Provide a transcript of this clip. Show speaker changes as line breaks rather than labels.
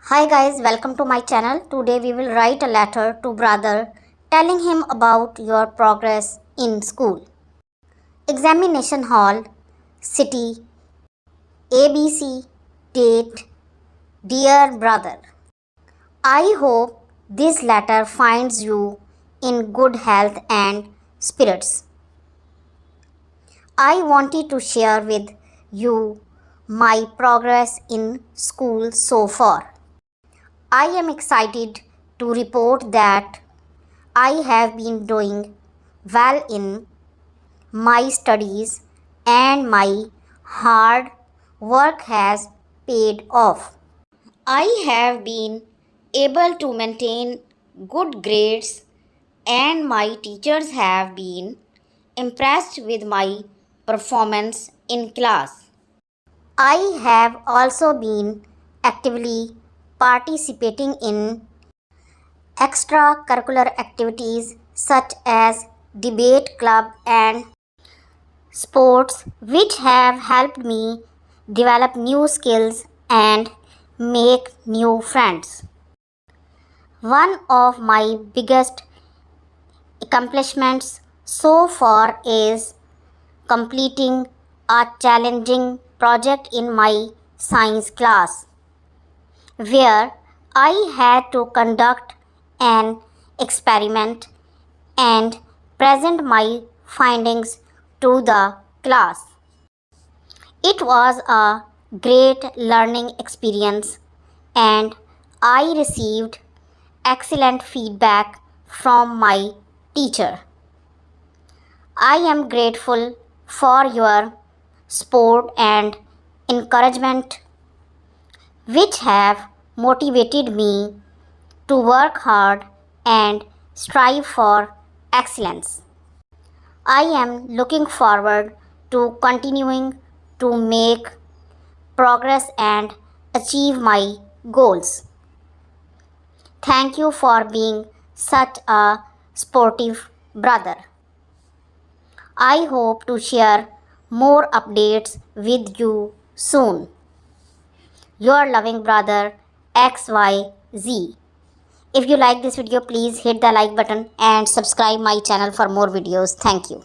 Hi guys, welcome to my channel. Today we will write a letter to brother telling him about your progress in school. Examination hall, city, ABC, date. Dear brother, I hope this letter finds you in good health and spirits. I wanted to share with you my progress in school so far. I am excited to report that I have been doing well in my studies and my hard work has paid off. I have been able to maintain good grades and my teachers have been impressed with my performance in class. I have also been actively participating in extracurricular activities such as debate club and sports, which have helped me develop new skills and make new friends. One of my biggest accomplishments so far is completing a challenging project in my science class, where I had to conduct an experiment and present my findings to the class. It was a great learning experience and I received excellent feedback from my teacher. I am grateful for your support and encouragement, which have motivated me to work hard and strive for excellence. I am looking forward to continuing to make progress and achieve my goals. Thank you for being such a sportive brother. I hope to share more updates with you soon. Your loving brother XYZ. If you like this video, please hit the like button and subscribe my channel for more videos. Thank you.